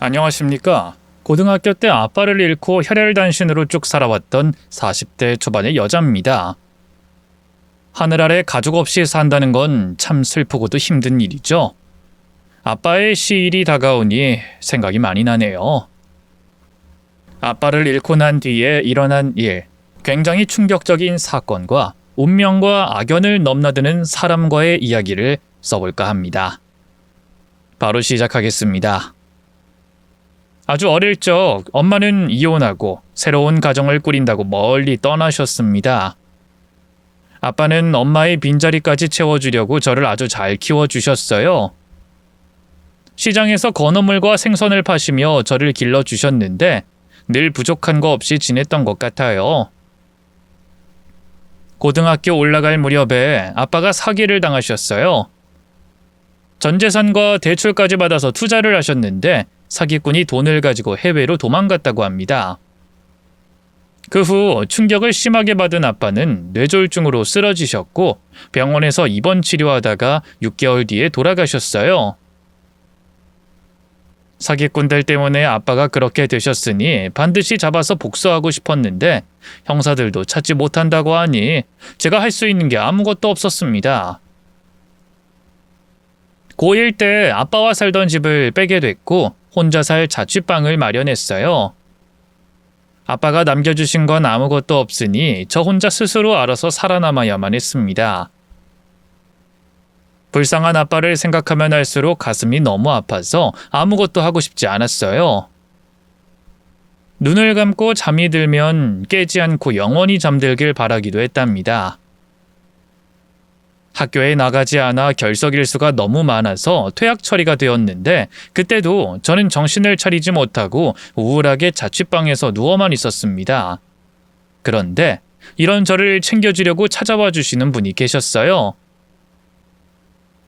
안녕하십니까. 고등학교 때 아빠를 잃고 혈혈단신으로 쭉 살아왔던 40대 초반의 여자입니다. 하늘 아래 가족 없이 산다는 건 참 슬프고도 힘든 일이죠. 아빠의 시일이 다가오니 생각이 많이 나네요. 아빠를 잃고 난 뒤에 일어난 일, 굉장히 충격적인 사건과 운명과 악연을 넘나드는 사람과의 이야기를 써볼까 합니다. 바로 시작하겠습니다. 아주 어릴 적 엄마는 이혼하고 새로운 가정을 꾸린다고 멀리 떠나셨습니다. 아빠는 엄마의 빈자리까지 채워주려고 저를 아주 잘 키워주셨어요. 시장에서 건어물과 생선을 파시며 저를 길러주셨는데 늘 부족한 거 없이 지냈던 것 같아요. 고등학교 올라갈 무렵에 아빠가 사기를 당하셨어요. 전 재산과 대출까지 받아서 투자를 하셨는데 사기꾼이 돈을 가지고 해외로 도망갔다고 합니다. 그 후 충격을 심하게 받은 아빠는 뇌졸중으로 쓰러지셨고 병원에서 입원 치료하다가 6개월 뒤에 돌아가셨어요. 사기꾼들 때문에 아빠가 그렇게 되셨으니 반드시 잡아서 복수하고 싶었는데 형사들도 찾지 못한다고 하니 제가 할 수 있는 게 아무것도 없었습니다. 고1 때 아빠와 살던 집을 빼게 됐고 혼자 살 자취방을 마련했어요. 아빠가 남겨주신 건 아무것도 없으니 저 혼자 스스로 알아서 살아남아야만 했습니다. 불쌍한 아빠를 생각하면 할수록 가슴이 너무 아파서 아무것도 하고 싶지 않았어요. 눈을 감고 잠이 들면 깨지 않고 영원히 잠들길 바라기도 했답니다. 학교에 나가지 않아 결석 일수가 너무 많아서 퇴학 처리가 되었는데 그때도 저는 정신을 차리지 못하고 우울하게 자취방에서 누워만 있었습니다. 그런데 이런 저를 챙겨주려고 찾아와 주시는 분이 계셨어요.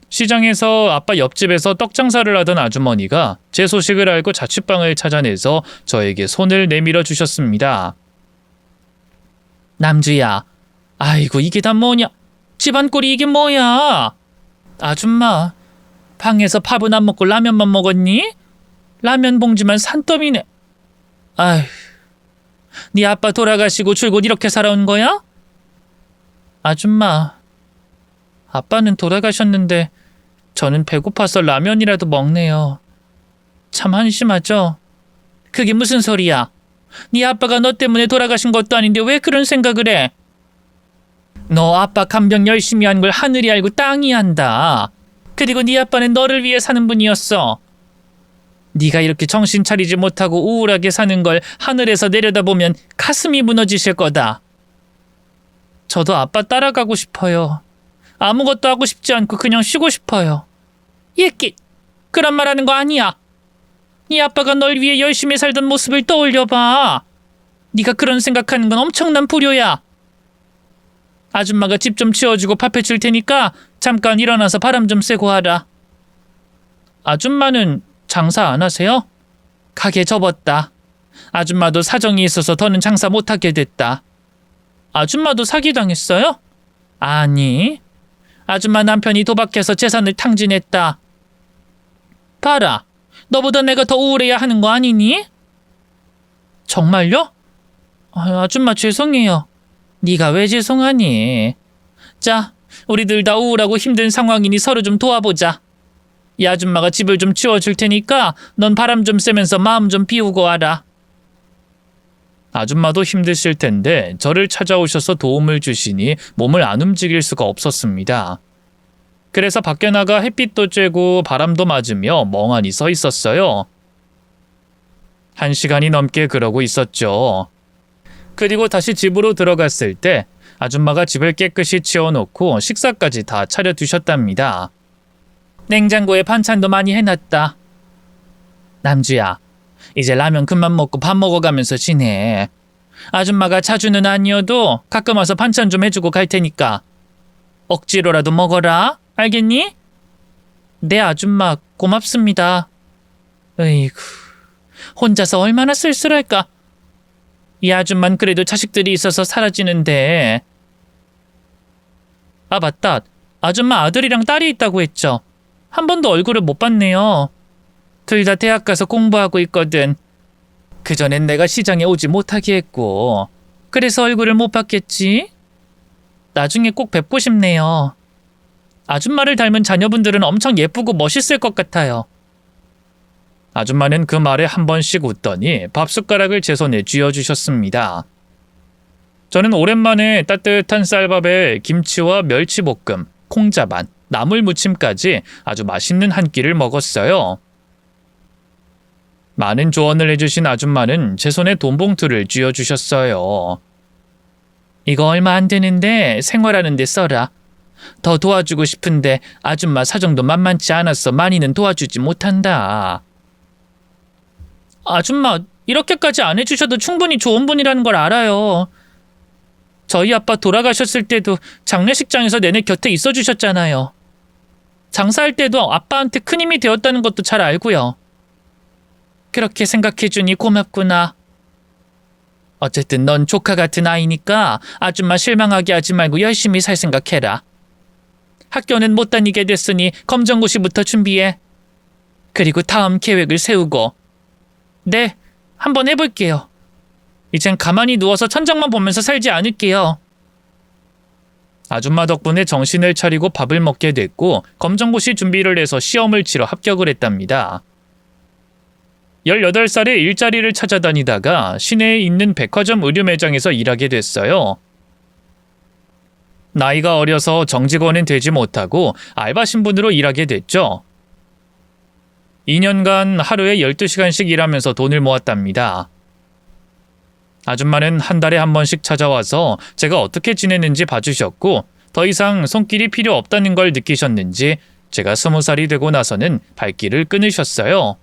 시장에서 아빠 옆집에서 떡 장사를 하던 아주머니가 제 소식을 알고 자취방을 찾아내서 저에게 손을 내밀어 주셨습니다. 남주야, 아이고 이게 다 뭐냐? 집안 꼴이 이게 뭐야? 아줌마, 방에서 밥은 안 먹고 라면만 먹었니? 라면 봉지만 산더미네. 아휴, 네 아빠 돌아가시고 줄곧 이렇게 살아온 거야? 아줌마, 아빠는 돌아가셨는데 저는 배고파서 라면이라도 먹네요. 참 한심하죠? 그게 무슨 소리야? 네 아빠가 너 때문에 돌아가신 것도 아닌데 왜 그런 생각을 해? 너 아빠 간병 열심히 한 걸 하늘이 알고 땅이 안다. 그리고 네 아빠는 너를 위해 사는 분이었어. 네가 이렇게 정신 차리지 못하고 우울하게 사는 걸 하늘에서 내려다보면 가슴이 무너지실 거다. 저도 아빠 따라가고 싶어요. 아무것도 하고 싶지 않고 그냥 쉬고 싶어요. 예끼, 그런 말 하는 거 아니야. 네 아빠가 널 위해 열심히 살던 모습을 떠올려봐. 네가 그런 생각하는 건 엄청난 불효야. 아줌마가 집 좀 치워주고 밥 해줄 테니까 잠깐 일어나서 바람 좀 쐬고 하라. 아줌마는 장사 안 하세요? 가게 접었다. 아줌마도 사정이 있어서 더는 장사 못하게 됐다. 아줌마도 사기당했어요? 아니, 아줌마 남편이 도박해서 재산을 탕진했다. 봐라, 너보다 내가 더 우울해야 하는 거 아니니? 정말요? 아줌마 죄송해요. 네가 왜 죄송하니? 자, 우리들 다 우울하고 힘든 상황이니 서로 좀 도와보자. 이 아줌마가 집을 좀 치워줄 테니까 넌 바람 좀 쐬면서 마음 좀 비우고 와라. 아줌마도 힘드실 텐데 저를 찾아오셔서 도움을 주시니 몸을 안 움직일 수가 없었습니다. 그래서 밖에 나가 햇빛도 쬐고 바람도 맞으며 멍하니 서 있었어요. 1시간이 넘게 그러고 있었죠. 그리고 다시 집으로 들어갔을 때 아줌마가 집을 깨끗이 치워놓고 식사까지 다 차려두셨답니다. 냉장고에 반찬도 많이 해놨다. 남주야, 이제 라면 그만 먹고 밥 먹어가면서 지내. 아줌마가 자주는 아니어도 가끔 와서 반찬 좀 해주고 갈 테니까 억지로라도 먹어라. 알겠니? 네 아줌마 고맙습니다. 으이구, 혼자서 얼마나 쓸쓸할까. 이 아줌만 그래도 자식들이 있어서 사라지는데. 아 맞다, 아줌마 아들이랑 딸이 있다고 했죠. 한 번도 얼굴을 못 봤네요. 둘 다 대학 가서 공부하고 있거든. 그전엔 내가 시장에 오지 못하게 했고 그래서 얼굴을 못 봤겠지? 나중에 꼭 뵙고 싶네요. 아줌마를 닮은 자녀분들은 엄청 예쁘고 멋있을 것 같아요. 아줌마는 그 말에 한 번씩 웃더니 밥숟가락을 제 손에 쥐어주셨습니다. 저는 오랜만에 따뜻한 쌀밥에 김치와 멸치볶음, 콩자반, 나물무침까지 아주 맛있는 한 끼를 먹었어요. 많은 조언을 해주신 아줌마는 제 손에 돈봉투를 쥐어주셨어요. 이거 얼마 안 되는데 생활하는 데 써라. 더 도와주고 싶은데 아줌마 사정도 만만치 않아서 많이는 도와주지 못한다. 아줌마, 이렇게까지 안 해주셔도 충분히 좋은 분이라는 걸 알아요. 저희 아빠 돌아가셨을 때도 장례식장에서 내내 곁에 있어 주셨잖아요. 장사할 때도 아빠한테 큰 힘이 되었다는 것도 잘 알고요. 그렇게 생각해주니 고맙구나. 어쨌든 넌 조카 같은 아이니까 아줌마 실망하게 하지 말고 열심히 살 생각해라. 학교는 못 다니게 됐으니 검정고시부터 준비해. 그리고 다음 계획을 세우고. 네, 한번 해볼게요. 이젠 가만히 누워서 천장만 보면서 살지 않을게요. 아줌마 덕분에 정신을 차리고 밥을 먹게 됐고 검정고시 준비를 해서 시험을 치러 합격을 했답니다. 18살에 일자리를 찾아다니다가 시내에 있는 백화점 의류 매장에서 일하게 됐어요. 나이가 어려서 정직원은 되지 못하고 알바 신분으로 일하게 됐죠. 2년간 하루에 12시간씩 일하면서 돈을 모았답니다. 아줌마는 한 달에 한 번씩 찾아와서 제가 어떻게 지내는지 봐주셨고 더 이상 손길이 필요 없다는 걸 느끼셨는지 제가 20살이 되고 나서는 발길을 끊으셨어요.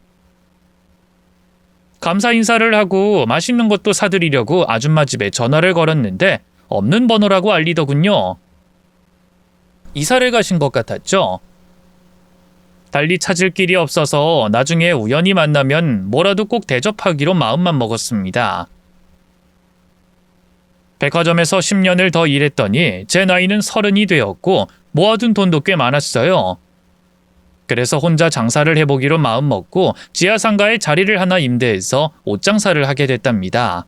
감사 인사를 하고 맛있는 것도 사드리려고 아줌마 집에 전화를 걸었는데 없는 번호라고 알리더군요. 이사를 가신 것 같았죠. 달리 찾을 길이 없어서 나중에 우연히 만나면 뭐라도 꼭 대접하기로 마음만 먹었습니다. 백화점에서 10년을 더 일했더니 제 나이는 30이 되었고 모아둔 돈도 꽤 많았어요. 그래서 혼자 장사를 해보기로 마음먹고 지하상가에 자리를 하나 임대해서 옷장사를 하게 됐답니다.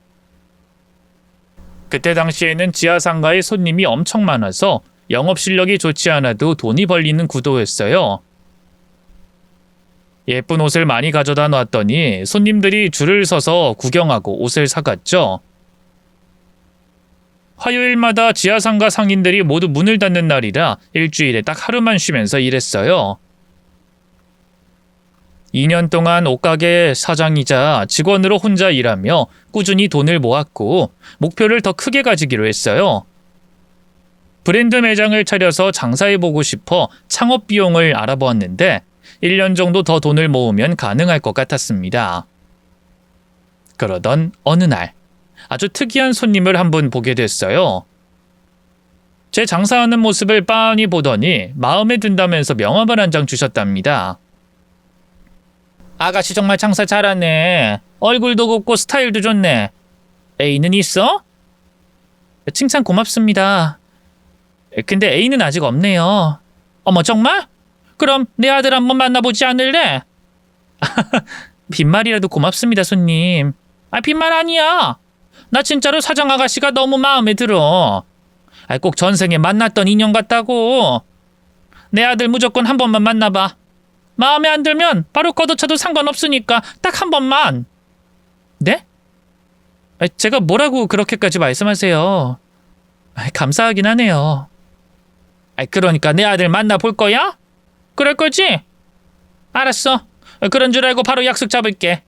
그때 당시에는 지하상가에 손님이 엄청 많아서 영업 실력이 좋지 않아도 돈이 벌리는 구도였어요. 예쁜 옷을 많이 가져다 놨더니 손님들이 줄을 서서 구경하고 옷을 사갔죠. 화요일마다 지하상가 상인들이 모두 문을 닫는 날이라 일주일에 딱 하루만 쉬면서 일했어요. 2년 동안 옷가게 사장이자 직원으로 혼자 일하며 꾸준히 돈을 모았고 목표를 더 크게 가지기로 했어요. 브랜드 매장을 차려서 장사해보고 싶어 창업 비용을 알아보았는데 1년 정도 더 돈을 모으면 가능할 것 같았습니다. 그러던 어느 날 아주 특이한 손님을 한 분 보게 됐어요. 제 장사하는 모습을 빤히 보더니 마음에 든다면서 명함을 한 장 주셨답니다. 아가씨 정말 장사 잘하네. 얼굴도 곱고 스타일도 좋네. 애인은 있어? 칭찬 고맙습니다. 근데 애인은 아직 없네요. 어머 정말? 그럼 내 아들 한번 만나보지 않을래? 빈말이라도 고맙습니다 손님. 빈말 아니야. 나 진짜로 사장 아가씨가 너무 마음에 들어. 꼭 전생에 만났던 인연 같다고. 내 아들 무조건 한 번만 만나봐. 마음에 안 들면 바로 걷어차도 상관없으니까 딱 한 번만. 네? 제가 뭐라고 그렇게까지 말씀하세요. 감사하긴 하네요. 그러니까 내 아들 만나볼 거야? 그럴 거지? 알았어. 그런 줄 알고 바로 약속 잡을게.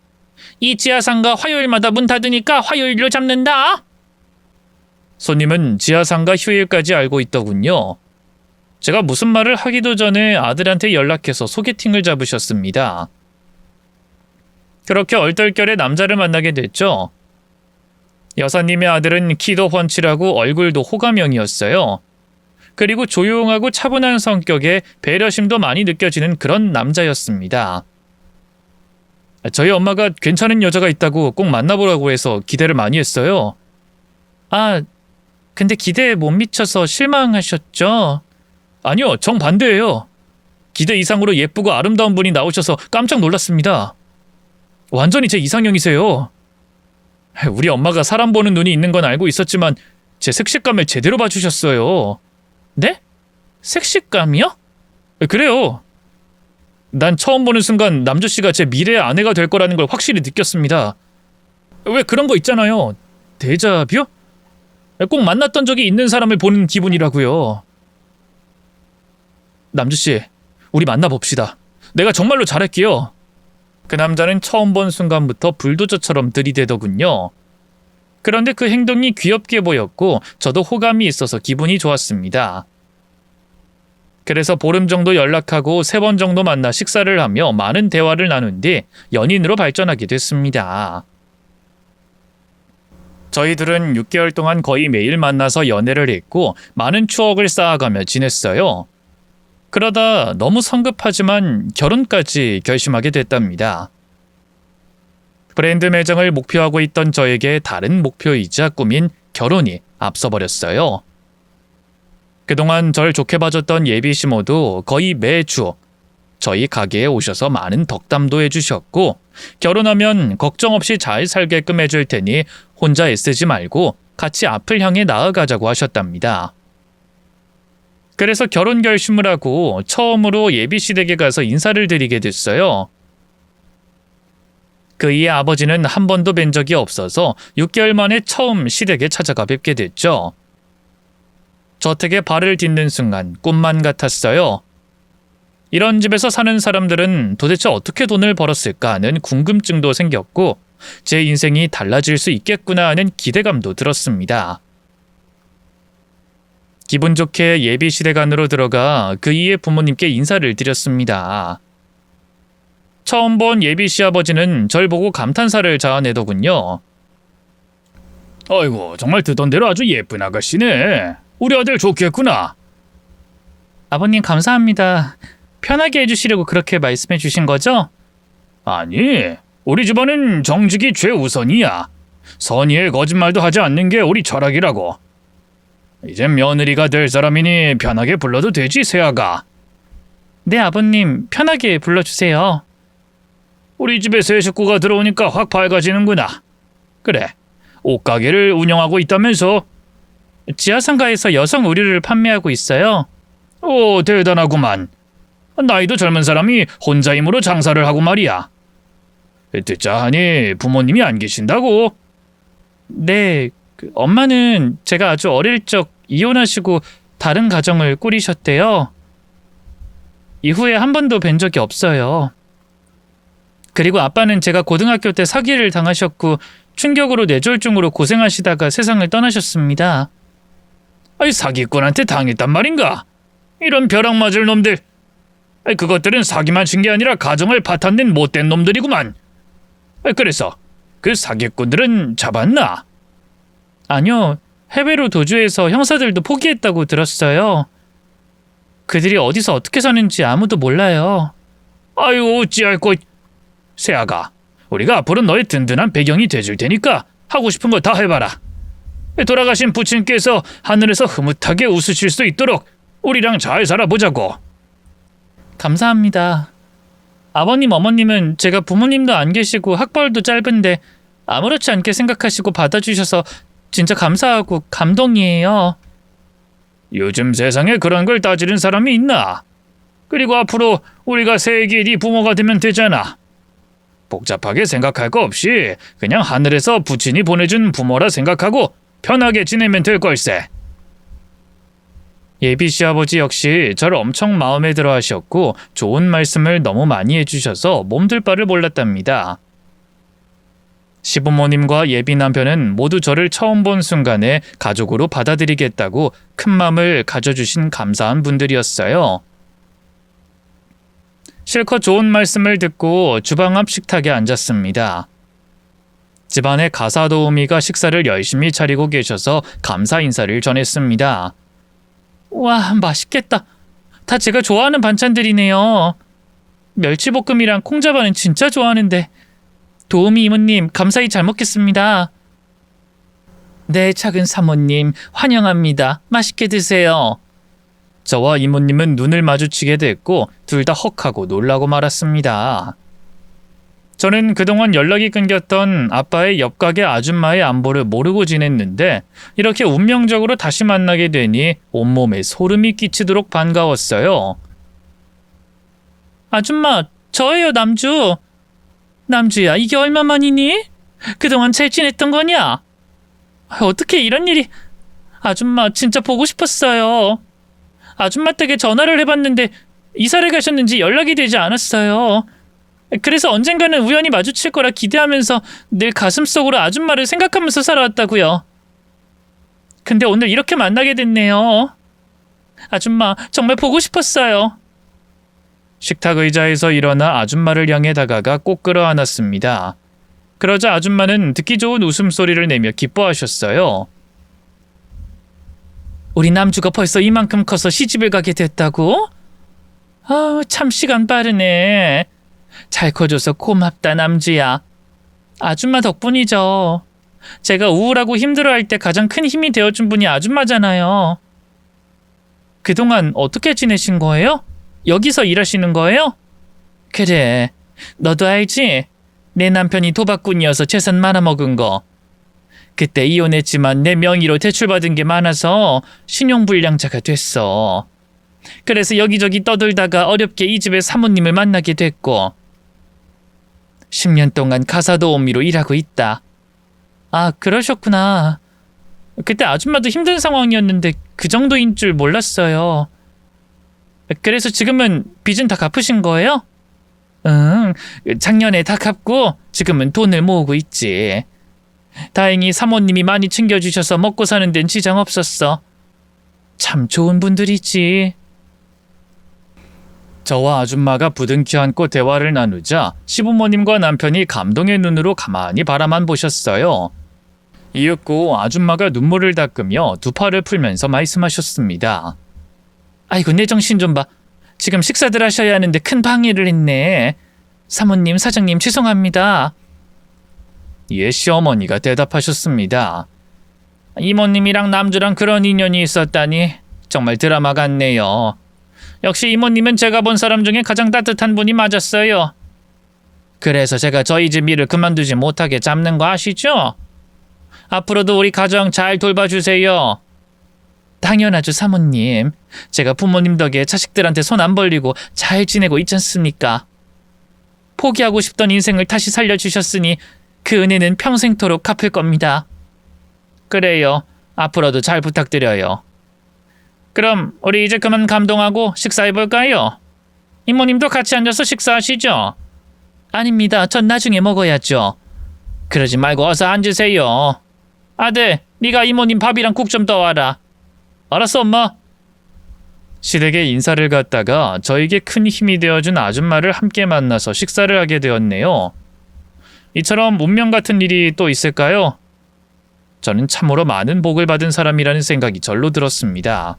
이 지하상가 화요일마다 문 닫으니까 화요일로 잡는다. 손님은 지하상가 휴일까지 알고 있더군요. 제가 무슨 말을 하기도 전에 아들한테 연락해서 소개팅을 잡으셨습니다. 그렇게 얼떨결에 남자를 만나게 됐죠. 여사님의 아들은 키도 훤칠하고 얼굴도 호감형이었어요. 그리고 조용하고 차분한 성격에 배려심도 많이 느껴지는 그런 남자였습니다. 저희 엄마가 괜찮은 여자가 있다고 꼭 만나보라고 해서 기대를 많이 했어요. 근데 기대에 못 미쳐서 실망하셨죠? 아니요, 정반대예요. 기대 이상으로 예쁘고 아름다운 분이 나오셔서 깜짝 놀랐습니다. 완전히 제 이상형이세요. 우리 엄마가 사람 보는 눈이 있는 건 알고 있었지만 제 색식감을 제대로 봐주셨어요. 네? 색식감이요? 그래요. 난 처음 보는 순간 남주 씨가 제 미래의 아내가 될 거라는 걸 확실히 느꼈습니다. 왜 그런 거 있잖아요. 데자뷰? 꼭 만났던 적이 있는 사람을 보는 기분이라고요. 남주 씨, 우리 만나봅시다. 내가 정말로 잘할게요. 그 남자는 처음 본 순간부터 불도저처럼 들이대더군요. 그런데 그 행동이 귀엽게 보였고 저도 호감이 있어서 기분이 좋았습니다. 그래서 보름 정도 연락하고 3번 정도 만나 식사를 하며 많은 대화를 나눈 뒤 연인으로 발전하게 됐습니다. 저희들은 6개월 동안 거의 매일 만나서 연애를 했고 많은 추억을 쌓아가며 지냈어요. 그러다 너무 성급하지만 결혼까지 결심하게 됐답니다. 브랜드 매장을 목표하고 있던 저에게 다른 목표이자 꿈인 결혼이 앞서버렸어요. 그동안 절 좋게 봐줬던 예비 시모도 거의 매주 저희 가게에 오셔서 많은 덕담도 해주셨고 결혼하면 걱정 없이 잘 살게끔 해줄 테니 혼자 애쓰지 말고 같이 앞을 향해 나아가자고 하셨답니다. 그래서 결혼 결심을 하고 처음으로 예비 씨 댁에 가서 인사를 드리게 됐어요. 그이의 아버지는 한 번도 뵌 적이 없어서 6개월 만에 처음 시댁에 찾아가 뵙게 됐죠. 저택에 발을 딛는 순간 꿈만 같았어요. 이런 집에서 사는 사람들은 도대체 어떻게 돈을 벌었을까 하는 궁금증도 생겼고 제 인생이 달라질 수 있겠구나 하는 기대감도 들었습니다. 기분 좋게 예비 시댁 안으로 들어가 그이의 부모님께 인사를 드렸습니다. 처음 본 예비 시아버지는 절 보고 감탄사를 자아내더군요. 아이고, 정말 듣던 대로 아주 예쁜 아가씨네. 우리 아들 좋겠구나. 아버님 감사합니다. 편하게 해주시려고 그렇게 말씀해 주신 거죠? 아니, 우리 집안은 정직이 최우선이야. 선의의 거짓말도 하지 않는 게 우리 철학이라고. 이젠 며느리가 될 사람이니 편하게 불러도 되지, 세아가. 네, 아버님 편하게 불러주세요. 우리 집에 새 식구가 들어오니까 확 밝아지는구나. 그래, 옷가게를 운영하고 있다면서? 지하상가에서 여성 의류를 판매하고 있어요. 오, 대단하구만. 나이도 젊은 사람이 혼자 힘으로 장사를 하고 말이야. 듣자 하니 부모님이 안 계신다고? 네, 엄마는 제가 아주 어릴 적 이혼하시고 다른 가정을 꾸리셨대요. 이후에 한 번도 뵌 적이 없어요. 그리고 아빠는 제가 고등학교 때 사기를 당하셨고 충격으로 뇌졸중으로 고생하시다가 세상을 떠나셨습니다. 아이, 사기꾼한테 당했단 말인가? 이런 벼락 맞을 놈들. 그것들은 사기만 친 게 아니라 가정을 파탄낸 못된 놈들이구만. 그래서 그 사기꾼들은 잡았나? 아니요, 해외로 도주해서 형사들도 포기했다고 들었어요. 그들이 어디서 어떻게 사는지 아무도 몰라요. 아유, 어찌할 것. 세아가, 우리가 앞으로 너의 든든한 배경이 돼줄 테니까 하고 싶은 거 다 해봐라. 돌아가신 부친께서 하늘에서 흐뭇하게 웃으실 수 있도록 우리랑 잘 살아보자고. 감사합니다. 아버님, 어머님은 제가 부모님도 안 계시고 학벌도 짧은데 아무렇지 않게 생각하시고 받아주셔서 진짜 감사하고 감동이에요. 요즘 세상에 그런 걸 따지는 사람이 있나? 그리고 앞으로 우리가 세기에 네 부모가 되면 되잖아. 복잡하게 생각할 거 없이 그냥 하늘에서 부친이 보내준 부모라 생각하고 편하게 지내면 될 걸세. 예비 시아버지 역시 저를 엄청 마음에 들어 하셨고 좋은 말씀을 너무 많이 해주셔서 몸둘 바를 몰랐답니다. 시부모님과 예비 남편은 모두 저를 처음 본 순간에 가족으로 받아들이겠다고 큰 마음을 가져주신 감사한 분들이었어요. 실컷 좋은 말씀을 듣고 주방 앞 식탁에 앉았습니다. 집안의 가사 도우미가 식사를 열심히 차리고 계셔서 감사 인사를 전했습니다. 와, 맛있겠다. 다 제가 좋아하는 반찬들이네요. 멸치볶음이랑 콩자반은 진짜 좋아하는데. 도우미 이모님, 감사히 잘 먹겠습니다. 네, 작은 사모님, 환영합니다. 맛있게 드세요. 저와 이모님은 눈을 마주치게 됐고 둘 다 헉하고 놀라고 말았습니다. 저는 그동안 연락이 끊겼던 아빠의 옆가게 아줌마의 안부를 모르고 지냈는데 이렇게 운명적으로 다시 만나게 되니 온몸에 소름이 끼치도록 반가웠어요. 아줌마, 저예요, 남주. 남주야, 이게 얼마만이니? 그동안 잘 지냈던 거냐? 어떻게 이런 일이... 아줌마, 진짜 보고 싶었어요. 아줌마 댁에 전화를 해봤는데 이사를 가셨는지 연락이 되지 않았어요. 그래서 언젠가는 우연히 마주칠 거라 기대하면서 늘 가슴속으로 아줌마를 생각하면서 살아왔다고요. 근데 오늘 이렇게 만나게 됐네요. 아줌마, 정말 보고 싶었어요. 식탁 의자에서 일어나 아줌마를 향해 다가가 꼭 끌어안았습니다. 그러자 아줌마는 듣기 좋은 웃음소리를 내며 기뻐하셨어요. 우리 남주가 벌써 이만큼 커서 시집을 가게 됐다고? 참 시간 빠르네. 잘 커줘서 고맙다, 남주야. 아줌마 덕분이죠. 제가 우울하고 힘들어할 때 가장 큰 힘이 되어준 분이 아줌마잖아요. 그동안 어떻게 지내신 거예요? 여기서 일하시는 거예요? 그래, 너도 알지? 내 남편이 도박꾼이어서 재산 말아먹은 거. 그때 이혼했지만 내 명의로 대출받은 게 많아서 신용불량자가 됐어. 그래서 여기저기 떠돌다가 어렵게 이 집의 사모님을 만나게 됐고 10년 동안 가사도우미로 일하고 있다. 아, 그러셨구나. 그때 아줌마도 힘든 상황이었는데 그 정도인 줄 몰랐어요. 그래서 지금은 빚은 다 갚으신 거예요? 응, 작년에 다 갚고 지금은 돈을 모으고 있지. 다행히 사모님이 많이 챙겨주셔서 먹고 사는 데는 지장 없었어. 참 좋은 분들이지. 저와 아줌마가 부둥켜 안고 대화를 나누자 시부모님과 남편이 감동의 눈으로 가만히 바라만 보셨어요. 이윽고 아줌마가 눈물을 닦으며 두 팔을 풀면서 말씀하셨습니다. 아이고, 내 정신 좀 봐. 지금 식사들 하셔야 하는데 큰 방해를 했네. 사모님, 사장님 죄송합니다. 예, 시어머니가 대답하셨습니다. 이모님이랑 남주랑 그런 인연이 있었다니 정말 드라마 같네요. 역시 이모님은 제가 본 사람 중에 가장 따뜻한 분이 맞았어요. 그래서 제가 저희 집 일을 그만두지 못하게 잡는 거 아시죠? 앞으로도 우리 가정 잘 돌봐주세요. 당연하죠, 사모님. 제가 부모님 덕에 자식들한테 손 안 벌리고 잘 지내고 있지 않습니까? 포기하고 싶던 인생을 다시 살려주셨으니 그 은혜는 평생토록 갚을 겁니다. 그래요. 앞으로도 잘 부탁드려요. 그럼 우리 이제 그만 감동하고 식사해볼까요? 이모님도 같이 앉아서 식사하시죠? 아닙니다. 전 나중에 먹어야죠. 그러지 말고 어서 앉으세요. 아들, 네가 이모님 밥이랑 국 좀 떠와라. 알았어, 엄마. 시댁에 인사를 갔다가 저에게 큰 힘이 되어준 아줌마를 함께 만나서 식사를 하게 되었네요. 이처럼 운명 같은 일이 또 있을까요? 저는 참으로 많은 복을 받은 사람이라는 생각이 절로 들었습니다.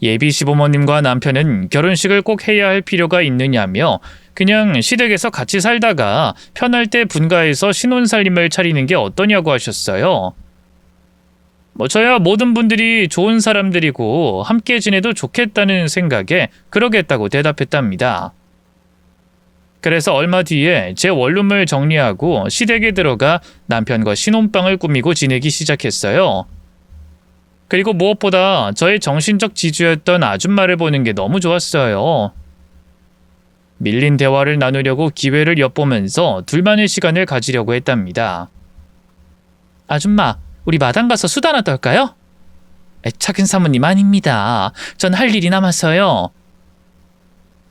예비 시부모님과 남편은 결혼식을 꼭 해야 할 필요가 있느냐며 그냥 시댁에서 같이 살다가 편할 때 분가해서 신혼살림을 차리는 게 어떠냐고 하셨어요. 저야 모든 분들이 좋은 사람들이고 함께 지내도 좋겠다는 생각에 그러겠다고 대답했답니다. 그래서 얼마 뒤에 제 원룸을 정리하고 시댁에 들어가 남편과 신혼방을 꾸미고 지내기 시작했어요. 그리고 무엇보다 저의 정신적 지주였던 아줌마를 보는 게 너무 좋았어요. 밀린 대화를 나누려고 기회를 엿보면서 둘만의 시간을 가지려고 했답니다. 아줌마, 우리 마당 가서 수다나 떨까요? 작은 사모님 아닙니다. 전 할 일이 남았어요.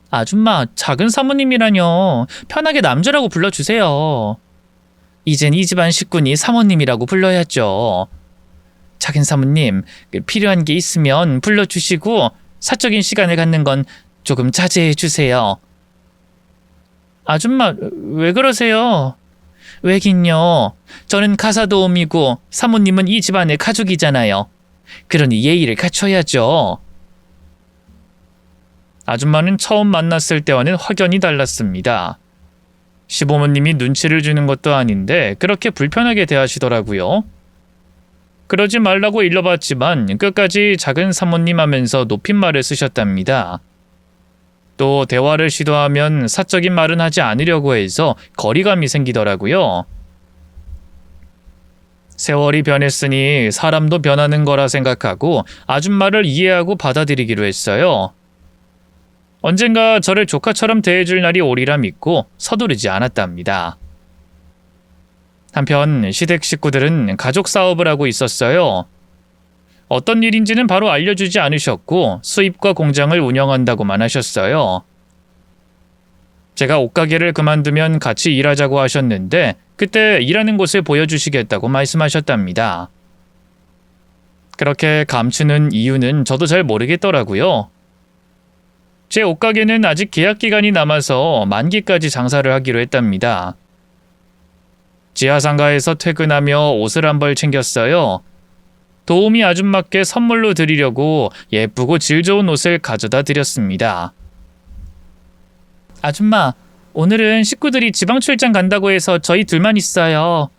아줌마, 작은 사모님이라뇨. 편하게 남주라고 불러주세요. 이젠 이 집안 식구니 사모님이라고 불러야죠. 작은 사모님, 필요한 게 있으면 불러주시고 사적인 시간을 갖는 건 조금 자제해 주세요. 아줌마, 왜 그러세요? 왜긴요. 저는 가사도우미고 사모님은 이 집안의 가족이잖아요. 그러니 예의를 갖춰야죠. 아줌마는 처음 만났을 때와는 확연히 달랐습니다. 시부모님이 눈치를 주는 것도 아닌데 그렇게 불편하게 대하시더라고요. 그러지 말라고 일러봤지만 끝까지 작은 사모님 하면서 높임말을 쓰셨답니다. 또 대화를 시도하면 사적인 말은 하지 않으려고 해서 거리감이 생기더라고요. 세월이 변했으니 사람도 변하는 거라 생각하고 아줌마를 이해하고 받아들이기로 했어요. 언젠가 저를 조카처럼 대해줄 날이 오리라 믿고 서두르지 않았답니다. 한편 시댁 식구들은 가족 사업을 하고 있었어요. 어떤 일인지는 바로 알려주지 않으셨고 수입과 공장을 운영한다고만 하셨어요. 제가 옷가게를 그만두면 같이 일하자고 하셨는데 그때 일하는 곳을 보여주시겠다고 말씀하셨답니다. 그렇게 감추는 이유는 저도 잘 모르겠더라고요. 제 옷가게는 아직 계약 기간이 남아서 만기까지 장사를 하기로 했답니다. 지하상가에서 퇴근하며 옷을 한 벌 챙겼어요. 도우미 아줌마께 선물로 드리려고 예쁘고 질 좋은 옷을 가져다 드렸습니다. 아줌마, 오늘은 식구들이 지방 출장 간다고 해서 저희 둘만 있어요.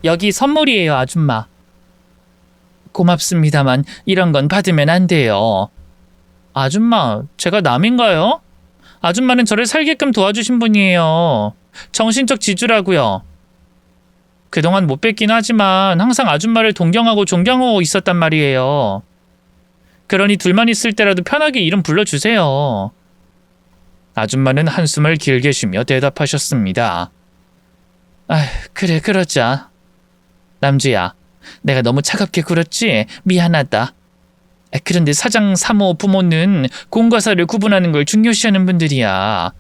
여기 선물이에요, 아줌마. 고맙습니다만 이런 건 받으면 안 돼요. 아줌마, 제가 남인가요? 아줌마는 저를 살게끔 도와주신 분이에요. 정신적 지주라고요. 그동안 못 뵙긴 하지만 항상 아줌마를 동경하고 존경하고 있었단 말이에요. 그러니 둘만 있을 때라도 편하게 이름 불러주세요. 아줌마는 한숨을 길게 쉬며 대답하셨습니다. 아휴, 그래 그러자. 남주야, 내가 너무 차갑게 굴었지? 미안하다. 그런데 사장, 사모, 부모는 공과 사를 구분하는 걸 중요시하는 분들이야.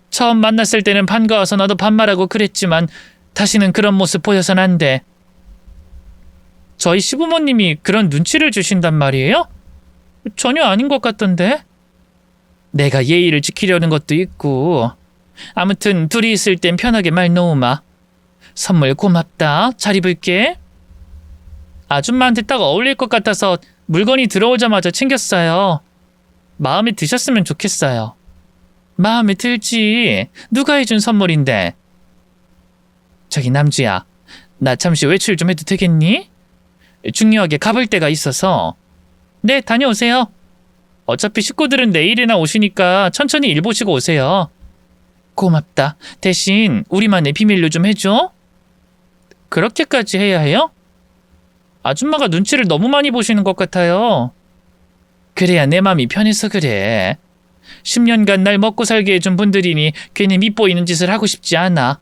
처음 만났을 때는 반가워서 나도 반말하고 그랬지만 다시는 그런 모습 보여선 안 돼. 저희 시부모님이 그런 눈치를 주신단 말이에요? 전혀 아닌 것 같던데? 내가 예의를 지키려는 것도 있고. 아무튼 둘이 있을 땐 편하게 말 놓으마. 선물 고맙다. 잘 입을게. 아줌마한테 딱 어울릴 것 같아서 물건이 들어오자마자 챙겼어요. 마음에 드셨으면 좋겠어요. 마음에 들지. 누가 해준 선물인데. 저기 남주야, 나 잠시 외출 좀 해도 되겠니? 중요하게 가볼 데가 있어서. 네, 다녀오세요. 어차피 식구들은 내일이나 오시니까 천천히 일 보시고 오세요. 고맙다. 대신 우리만의 비밀로 좀 해줘. 그렇게까지 해야 해요? 아줌마가 눈치를 너무 많이 보시는 것 같아요. 그래야 내 맘이 편해서 그래. 10년간 날 먹고 살게 해준 분들이니 괜히 밉보이는 짓을 하고 싶지 않아.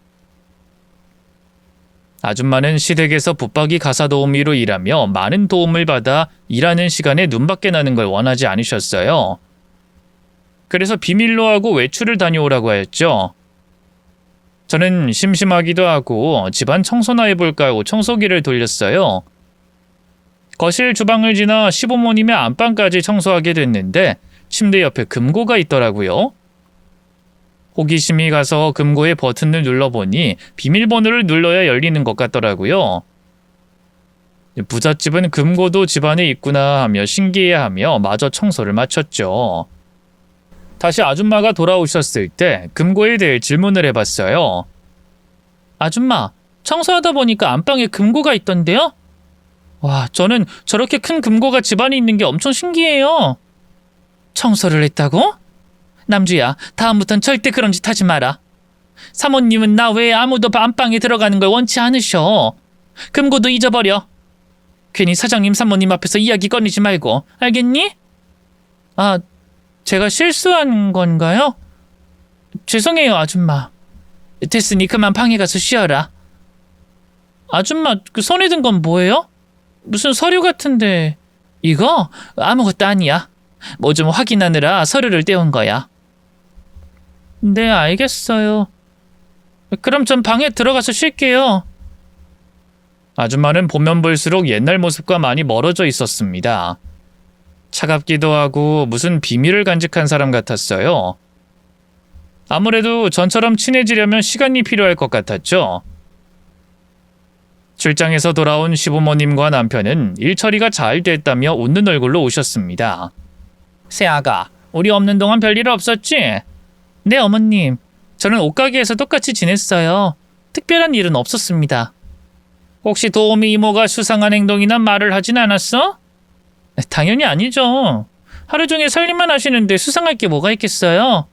아줌마는 시댁에서 붙박이 가사 도우미로 일하며 많은 도움을 받아 일하는 시간에 눈밖에 나는 걸 원하지 않으셨어요. 그래서 비밀로 하고 외출을 다녀오라고 하였죠. 저는 심심하기도 하고 집안 청소나 해볼까 하고 청소기를 돌렸어요. 거실 주방을 지나 시부모님의 안방까지 청소하게 됐는데 침대 옆에 금고가 있더라고요. 호기심이 가서 금고의 버튼을 눌러보니 비밀번호를 눌러야 열리는 것 같더라고요. 부잣집은 금고도 집안에 있구나 하며 신기해하며 마저 청소를 마쳤죠. 다시 아줌마가 돌아오셨을 때 금고에 대해 질문을 해봤어요. 아줌마, 청소하다 보니까 안방에 금고가 있던데요? 와, 저는 저렇게 큰 금고가 집안에 있는 게 엄청 신기해요. 청소를 했다고? 남주야, 다음부턴 절대 그런 짓 하지 마라. 사모님은 나 외에 아무도 안방에 들어가는 걸 원치 않으셔. 금고도 잊어버려. 괜히 사장님, 사모님 앞에서 이야기 꺼내지 말고, 알겠니? 아, 제가 실수한 건가요? 죄송해요, 아줌마. 됐으니 그만 방에 가서 쉬어라. 아줌마, 그 손에 든 건 뭐예요? 무슨 서류 같은데. 이거 아무것도 아니야. 뭐 좀 확인하느라 서류를 떼온 거야. 네, 알겠어요. 그럼 전 방에 들어가서 쉴게요. 아줌마는 보면 볼수록 옛날 모습과 많이 멀어져 있었습니다. 차갑기도 하고 무슨 비밀을 간직한 사람 같았어요. 아무래도 전처럼 친해지려면 시간이 필요할 것 같았죠. 출장에서 돌아온 시부모님과 남편은 일 처리가 잘 됐다며 웃는 얼굴로 오셨습니다. 새아가, 우리 없는 동안 별일 없었지? 네, 어머님. 저는 옷가게에서 똑같이 지냈어요. 특별한 일은 없었습니다. 혹시 도우미 이모가 수상한 행동이나 말을 하진 않았어? 당연히 아니죠. 하루 종일 살림만 하시는데 수상할 게 뭐가 있겠어요?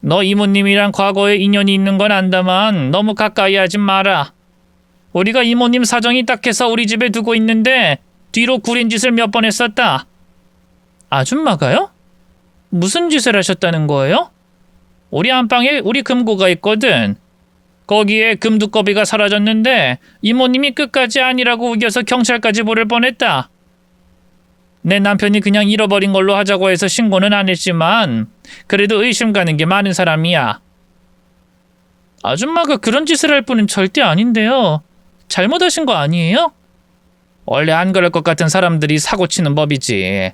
너 이모님이랑 과거에 인연이 있는 건 안다만 너무 가까이 하지 마라. 우리가 이모님 사정이 딱해서 우리 집에 두고 있는데 뒤로 구린 짓을 몇 번 했었다. 아줌마가요? 무슨 짓을 하셨다는 거예요? 우리 안방에 우리 금고가 있거든. 거기에 금두꺼비가 사라졌는데 이모님이 끝까지 아니라고 우겨서 경찰까지 부를 뻔했다. 내 남편이 그냥 잃어버린 걸로 하자고 해서 신고는 안 했지만 그래도 의심 가는 게 많은 사람이야. 아줌마가 그런 짓을 할 분은 절대 아닌데요. 잘못하신 거 아니에요? 원래 안 그럴 것 같은 사람들이 사고치는 법이지.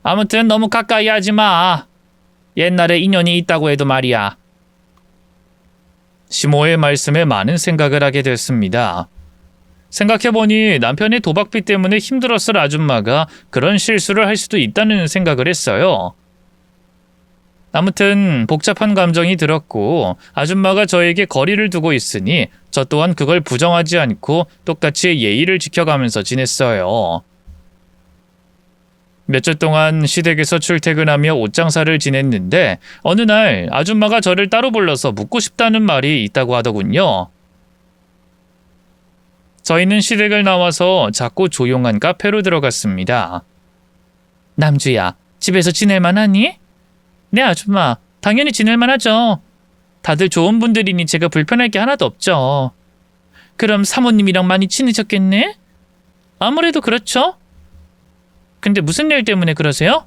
아무튼 너무 가까이 하지 마. 옛날에 인연이 있다고 해도 말이야. 시모의 말씀에 많은 생각을 하게 됐습니다. 생각해보니 남편의 도박비 때문에 힘들었을 아줌마가 그런 실수를 할 수도 있다는 생각을 했어요. 아무튼 복잡한 감정이 들었고 아줌마가 저에게 거리를 두고 있으니 저 또한 그걸 부정하지 않고 똑같이 예의를 지켜가면서 지냈어요. 몇 주 동안 시댁에서 출퇴근하며 옷장사를 지냈는데 어느 날 아줌마가 저를 따로 불러서 묻고 싶다는 말이 있다고 하더군요. 저희는 시댁을 나와서 작고 조용한 카페로 들어갔습니다. 남주야, 집에서 지낼만 하니? 네, 아줌마. 당연히 지낼만 하죠. 다들 좋은 분들이니 제가 불편할 게 하나도 없죠. 그럼 사모님이랑 많이 친해졌겠네? 아무래도 그렇죠. 근데 무슨 일 때문에 그러세요?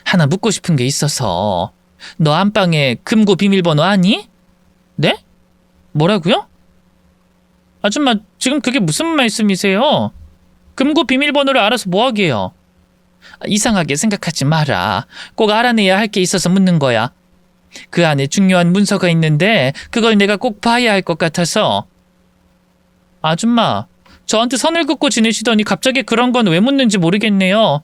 하나 묻고 싶은 게 있어서. 너 안방에 금고 비밀번호 아니? 네? 뭐라고요? 아줌마, 지금 그게 무슨 말씀이세요? 금고 비밀번호를 알아서 뭐하게요? 이상하게 생각하지 마라. 꼭 알아내야 할 게 있어서 묻는 거야. 그 안에 중요한 문서가 있는데 그걸 내가 꼭 봐야 할 것 같아서. 아줌마, 저한테 선을 긋고 지내시더니 갑자기 그런 건 왜 묻는지 모르겠네요.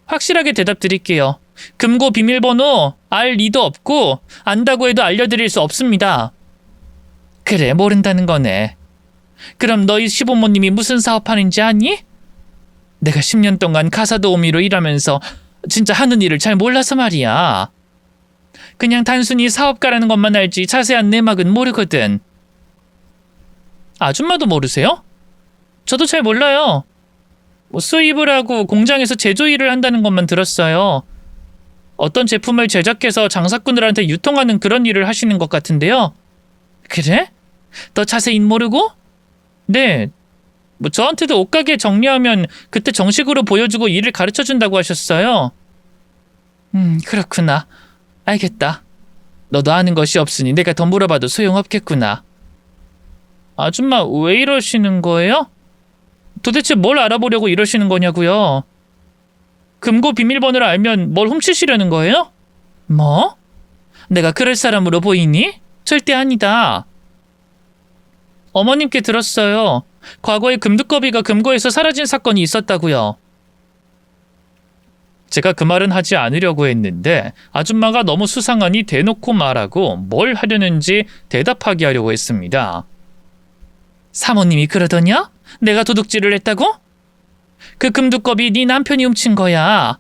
확실하게 대답 드릴게요. 금고 비밀번호 알 리도 없고 안다고 해도 알려드릴 수 없습니다. 그래, 모른다는 거네. 그럼 너희 시부모님이 무슨 사업하는지 아니? 내가 10년 동안 가사도우미로 일하면서 진짜 하는 일을 잘 몰라서 말이야. 그냥 단순히 사업가라는 것만 알지 자세한 내막은 모르거든. 아줌마도 모르세요? 저도 잘 몰라요. 수입을 하고 공장에서 제조 일을 한다는 것만 들었어요. 어떤 제품을 제작해서 장사꾼들한테 유통하는 그런 일을 하시는 것 같은데요. 그래? 더 자세히 모르고? 네. 저한테도 옷가게 정리하면 그때 정식으로 보여주고 일을 가르쳐준다고 하셨어요. 그렇구나. 알겠다. 너도 아는 것이 없으니 내가 더 물어봐도 소용없겠구나. 아줌마, 왜 이러시는 거예요? 도대체 뭘 알아보려고 이러시는 거냐고요? 금고 비밀번호를 알면 뭘 훔치시려는 거예요? 뭐? 내가 그럴 사람으로 보이니? 절대 아니다. 어머님께 들었어요. 과거에 금두꺼비가 금고에서 사라진 사건이 있었다고요. 제가 그 말은 하지 않으려고 했는데 아줌마가 너무 수상하니 대놓고 말하고 뭘 하려는지 대답하게 하려고 했습니다. 사모님이 그러더냐? 내가 도둑질을 했다고? 그 금두꺼비 네 남편이 훔친 거야.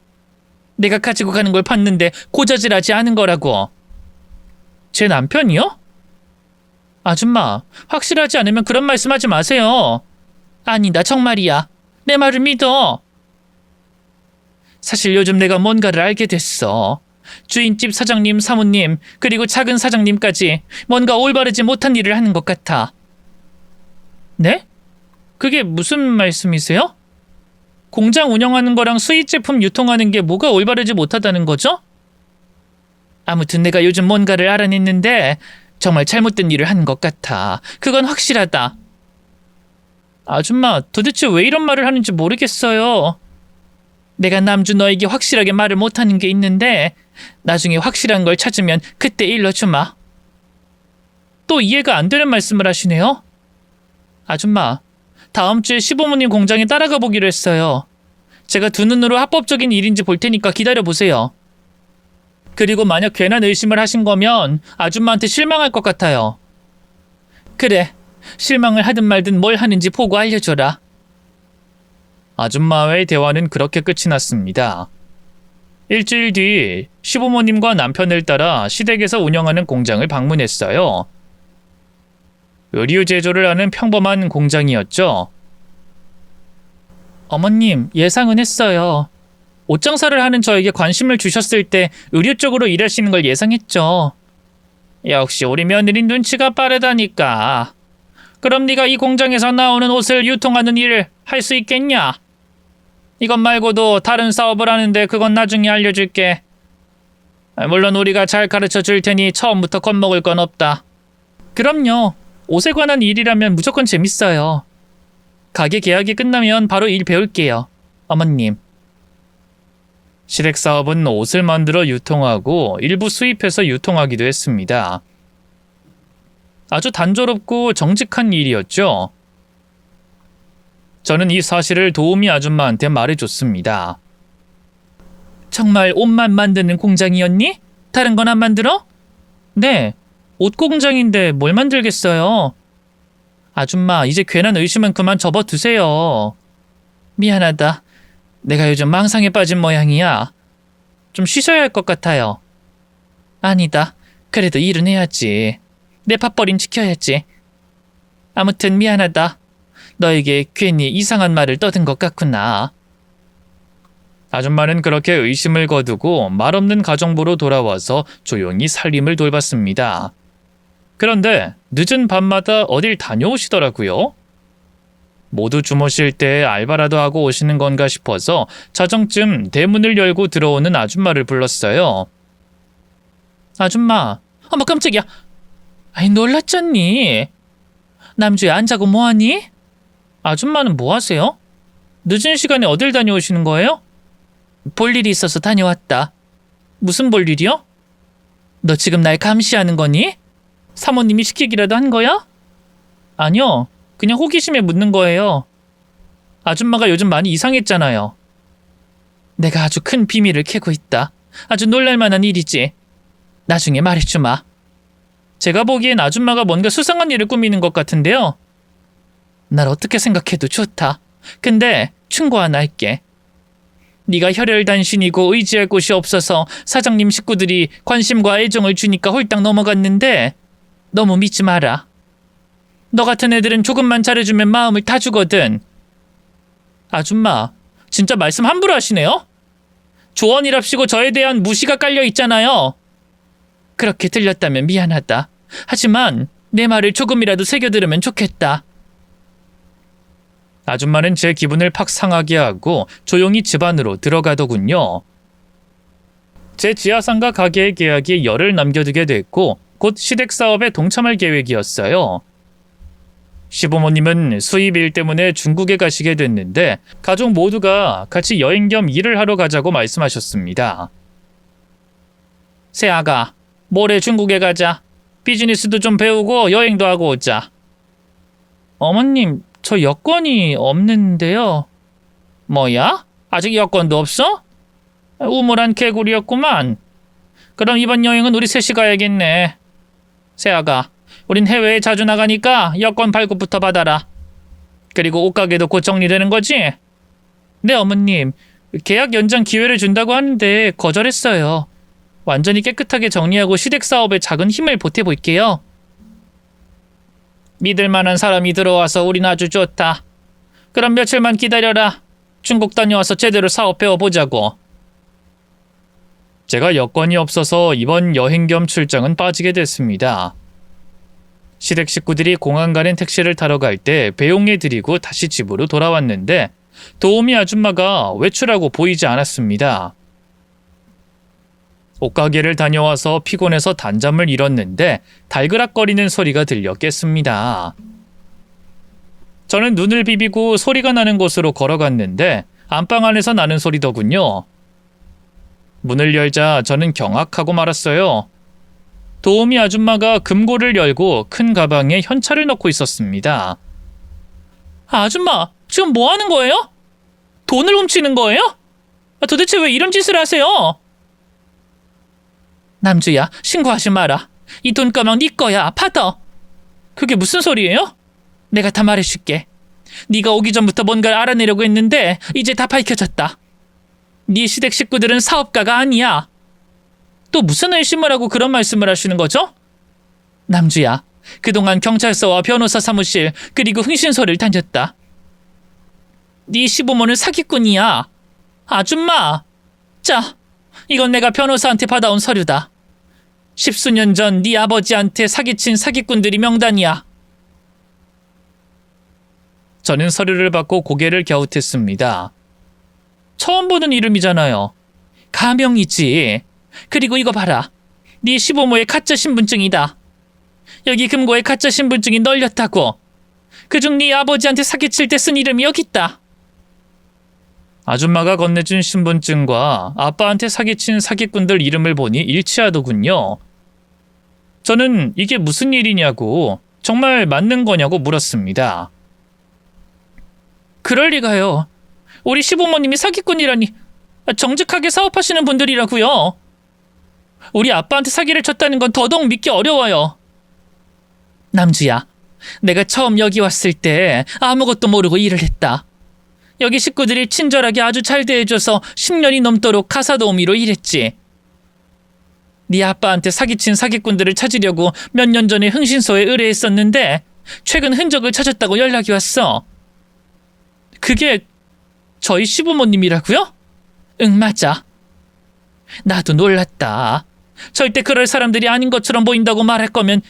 내가 가지고 가는 걸 봤는데 고자질하지 않은 거라고. 제 남편이요? 아줌마, 확실하지 않으면 그런 말씀하지 마세요. 아니다, 정말이야. 내 말을 믿어. 사실 요즘 내가 뭔가를 알게 됐어. 주인집 사장님, 사모님, 그리고 작은 사장님까지 뭔가 올바르지 못한 일을 하는 것 같아. 네? 그게 무슨 말씀이세요? 공장 운영하는 거랑 수입 제품 유통하는 게 뭐가 올바르지 못하다는 거죠? 아무튼 내가 요즘 뭔가를 알아냈는데 정말 잘못된 일을 하는 것 같아. 그건 확실하다. 아줌마, 도대체 왜 이런 말을 하는지 모르겠어요. 내가 남주 너에게 확실하게 말을 못하는 게 있는데 나중에 확실한 걸 찾으면 그때 일러주마. 또 이해가 안 되는 말씀을 하시네요. 아줌마, 다음 주에 시부모님 공장에 따라가 보기로 했어요. 제가 두 눈으로 합법적인 일인지 볼 테니까 기다려보세요. 그리고 만약 괜한 의심을 하신 거면 아줌마한테 실망할 것 같아요. 그래, 실망을 하든 말든 뭘 하는지 보고 알려줘라. 아줌마와의 대화는 그렇게 끝이 났습니다. 일주일 뒤 시부모님과 남편을 따라 시댁에서 운영하는 공장을 방문했어요. 의류 제조를 하는 평범한 공장이었죠. 어머님, 예상은 했어요. 옷 장사를 하는 저에게 관심을 주셨을 때 의류 쪽으로 일하시는 걸 예상했죠. 역시 우리 며느리 눈치가 빠르다니까. 그럼 네가 이 공장에서 나오는 옷을 유통하는 일을 할 수 있겠냐? 이것 말고도 다른 사업을 하는데 그건 나중에 알려줄게. 물론 우리가 잘 가르쳐 줄 테니 처음부터 겁먹을 건 없다. 그럼요. 옷에 관한 일이라면 무조건 재밌어요. 가게 계약이 끝나면 바로 일 배울게요. 어머님. 시댁 사업은 옷을 만들어 유통하고 일부 수입해서 유통하기도 했습니다. 아주 단조롭고 정직한 일이었죠. 저는 이 사실을 도우미 아줌마한테 말해줬습니다. 정말 옷만 만드는 공장이었니? 다른 건 안 만들어? 네, 옷 공장인데 뭘 만들겠어요? 아줌마, 이제 괜한 의심은 그만 접어두세요. 미안하다. 내가 요즘 망상에 빠진 모양이야. 좀 쉬셔야 할 것 같아요. 아니다. 그래도 일은 해야지. 내 밥벌이는 지켜야지. 아무튼 미안하다. 너에게 괜히 이상한 말을 떠든 것 같구나. 아줌마는 그렇게 의심을 거두고 말없는 가정부로 돌아와서 조용히 살림을 돌봤습니다. 그런데 늦은 밤마다 어딜 다녀오시더라고요. 모두 주무실 때 알바라도 하고 오시는 건가 싶어서 자정쯤 대문을 열고 들어오는 아줌마를 불렀어요. 아줌마, 어머 깜짝이야. 아이 놀랐잖니. 남주야 안 자고 뭐하니? 아줌마는 뭐 하세요? 늦은 시간에 어딜 다녀오시는 거예요? 볼 일이 있어서 다녀왔다. 무슨 볼 일이요? 너 지금 날 감시하는 거니? 사모님이 시키기라도 한 거야? 아니요. 그냥 호기심에 묻는 거예요. 아줌마가 요즘 많이 이상했잖아요. 내가 아주 큰 비밀을 캐고 있다. 아주 놀랄만한 일이지. 나중에 말해주마. 제가 보기엔 아줌마가 뭔가 수상한 일을 꾸미는 것 같은데요. 날 어떻게 생각해도 좋다. 근데 충고 하나 할게. 네가 혈혈단신이고 의지할 곳이 없어서 사장님 식구들이 관심과 애정을 주니까 홀딱 넘어갔는데 너무 믿지 마라. 너 같은 애들은 조금만 잘해주면 마음을 다 주거든. 아줌마, 진짜 말씀 함부로 하시네요? 조언이랍시고 저에 대한 무시가 깔려 있잖아요. 그렇게 들렸다면 미안하다. 하지만 내 말을 조금이라도 새겨들으면 좋겠다. 아줌마는 제 기분을 팍 상하게 하고 조용히 집 안으로 들어가더군요. 제 지하상가 가게의 계약이 열흘 남겨두게 됐고 곧 시댁 사업에 동참할 계획이었어요. 시부모님은 수입 일 때문에 중국에 가시게 됐는데 가족 모두가 같이 여행 겸 일을 하러 가자고 말씀하셨습니다. 새아가, 모레 중국에 가자. 비즈니스도 좀 배우고 여행도 하고 오자. 어머님, 저 여권이 없는데요. 뭐야? 아직 여권도 없어? 우물한 개구리였구만. 그럼 이번 여행은 우리 셋이 가야겠네. 새아가, 우린 해외에 자주 나가니까 여권 발급부터 받아라. 그리고 옷가게도 곧 정리되는 거지? 네, 어머님. 계약 연장 기회를 준다고 하는데 거절했어요. 완전히 깨끗하게 정리하고 시댁 사업에 작은 힘을 보태볼게요. 믿을 만한 사람이 들어와서 우린 아주 좋다. 그럼 며칠만 기다려라. 중국 다녀와서 제대로 사업 배워보자고. 제가 여권이 없어서 이번 여행 겸 출장은 빠지게 됐습니다. 시댁 식구들이 공항 가는 택시를 타러 갈 때 배웅해드리고 다시 집으로 돌아왔는데 도우미 아줌마가 외출하고 보이지 않았습니다. 옷가게를 다녀와서 피곤해서 단잠을 잃었는데 달그락거리는 소리가 들려 깼습니다. 저는 눈을 비비고 소리가 나는 곳으로 걸어갔는데 안방 안에서 나는 소리더군요. 문을 열자 저는 경악하고 말았어요. 도우미 아줌마가 금고를 열고 큰 가방에 현찰을 넣고 있었습니다. 아줌마, 지금 뭐 하는 거예요? 돈을 훔치는 거예요? 도대체 왜 이런 짓을 하세요? 남주야, 신고하지 마라. 이 돈가방 네 거야. 받아. 그게 무슨 소리예요? 내가 다 말해줄게. 네가 오기 전부터 뭔가를 알아내려고 했는데 이제 다 밝혀졌다. 네 시댁 식구들은 사업가가 아니야. 또 무슨 의심을 하고 그런 말씀을 하시는 거죠? 남주야, 그동안 경찰서와 변호사 사무실 그리고 흥신소를 다녔다. 네 시부모는 사기꾼이야. 아줌마! 자, 이건 내가 변호사한테 받아온 서류다. 10수년 전 네 아버지한테 사기친 사기꾼들이 명단이야. 저는 서류를 받고 고개를 갸웃했습니다. 처음 보는 이름이잖아요. 가명이지. 그리고 이거 봐라. 네 시부모의 가짜 신분증이다. 여기 금고에 가짜 신분증이 널렸다고. 그중 네 아버지한테 사기칠 때 쓴 이름이 여기 있다. 아줌마가 건네준 신분증과 아빠한테 사기친 사기꾼들 이름을 보니 일치하더군요. 저는 이게 무슨 일이냐고, 정말 맞는 거냐고 물었습니다. 그럴 리가요. 우리 시부모님이 사기꾼이라니. 정직하게 사업하시는 분들이라고요. 우리 아빠한테 사기를 쳤다는 건 더더욱 믿기 어려워요. 남주야, 내가 처음 여기 왔을 때 아무것도 모르고 일을 했다. 여기 식구들이 친절하게 아주 잘 대해줘서 10년이 넘도록 가사도우미로 일했지. 네 아빠한테 사기친 사기꾼들을 찾으려고 몇 년 전에 흥신소에 의뢰했었는데 최근 흔적을 찾았다고 연락이 왔어. 그게 저희 시부모님이라고요? 응, 맞아. 나도 놀랐다. 절대 그럴 사람들이 아닌 것처럼 보인다고 말할 거면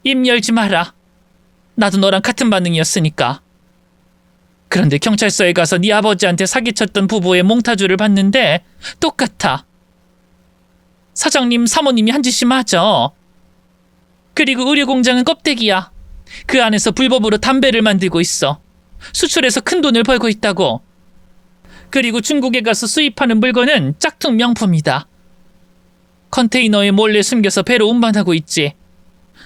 입 열지 마라. 나도 너랑 같은 반응이었으니까. 그런데 경찰서에 가서 네 아버지한테 사기쳤던 부부의 몽타주를 봤는데 똑같아. 사장님, 사모님이 한 짓이 맞아. 그리고 의류공장은 껍데기야. 그 안에서 불법으로 담배를 만들고 있어. 수출해서 큰 돈을 벌고 있다고. 그리고 중국에 가서 수입하는 물건은 짝퉁 명품이다. 컨테이너에 몰래 숨겨서 배로 운반하고 있지.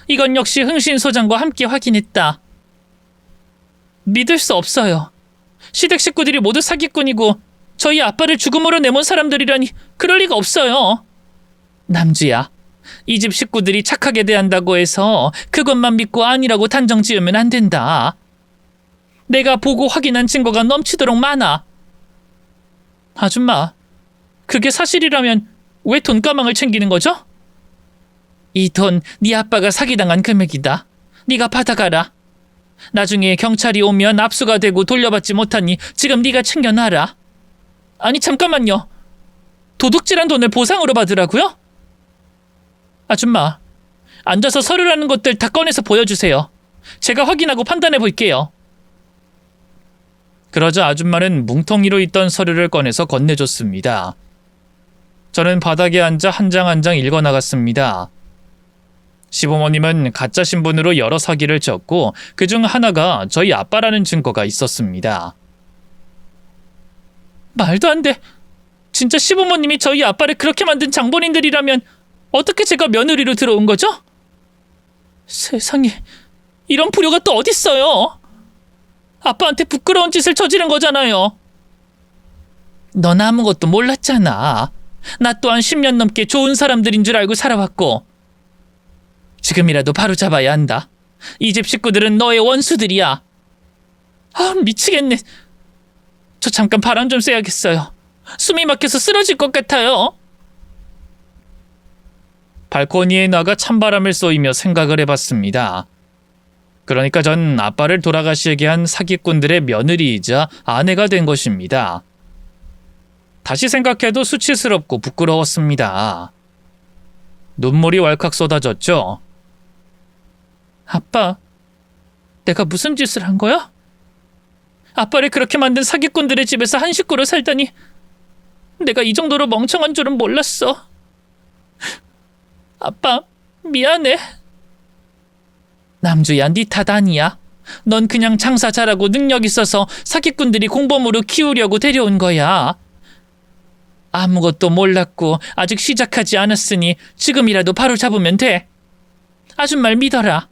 이건 역시 흥신소장과 함께 확인했다. 믿을 수 없어요. 시댁 식구들이 모두 사기꾼이고 저희 아빠를 죽음으로 내몬 사람들이라니 그럴 리가 없어요. 남주야, 이 집 식구들이 착하게 대한다고 해서 그것만 믿고 아니라고 단정 지으면 안 된다. 내가 보고 확인한 증거가 넘치도록 많아. 아줌마, 그게 사실이라면 왜 돈가방을 챙기는 거죠? 이 돈 네 아빠가 사기당한 금액이다. 네가 받아가라. 나중에 경찰이 오면 압수가 되고 돌려받지 못하니 지금 네가 챙겨놔라. 아니, 잠깐만요. 도둑질한 돈을 보상으로 받으라고요? 아줌마, 앉아서 서류라는 것들 다 꺼내서 보여주세요. 제가 확인하고 판단해 볼게요. 그러자 아줌마는 뭉텅이로 있던 서류를 꺼내서 건네줬습니다. 저는 바닥에 앉아 한 장 한 장 읽어나갔습니다. 시부모님은 가짜 신분으로 여러 사기를 쳤고 그중 하나가 저희 아빠라는 증거가 있었습니다. 말도 안 돼. 진짜 시부모님이 저희 아빠를 그렇게 만든 장본인들이라면 어떻게 제가 며느리로 들어온 거죠? 세상에, 이런 불효가 또 어딨어요? 아빠한테 부끄러운 짓을 저지른 거잖아요. 넌 아무것도 몰랐잖아. 나 또한 10년 넘게 좋은 사람들인 줄 알고 살아왔고. 지금이라도 바로잡아야 한다. 이 집 식구들은 너의 원수들이야. 아, 미치겠네. 저 잠깐 바람 좀 쐬야겠어요. 숨이 막혀서 쓰러질 것 같아요. 발코니에 나가 찬바람을 쏘이며 생각을 해봤습니다. 그러니까 전 아빠를 돌아가시게 한 사기꾼들의 며느리이자 아내가 된 것입니다. 다시 생각해도 수치스럽고 부끄러웠습니다. 눈물이 왈칵 쏟아졌죠. 아빠, 내가 무슨 짓을 한 거야? 아빠를 그렇게 만든 사기꾼들의 집에서 한 식구로 살다니 내가 이 정도로 멍청한 줄은 몰랐어. 아빠, 미안해. 남주야, 네 탓 아니야. 넌 그냥 장사 잘하고 능력 있어서 사기꾼들이 공범으로 키우려고 데려온 거야. 아무것도 몰랐고 아직 시작하지 않았으니 지금이라도 바로 잡으면 돼. 아줌마를 믿어라.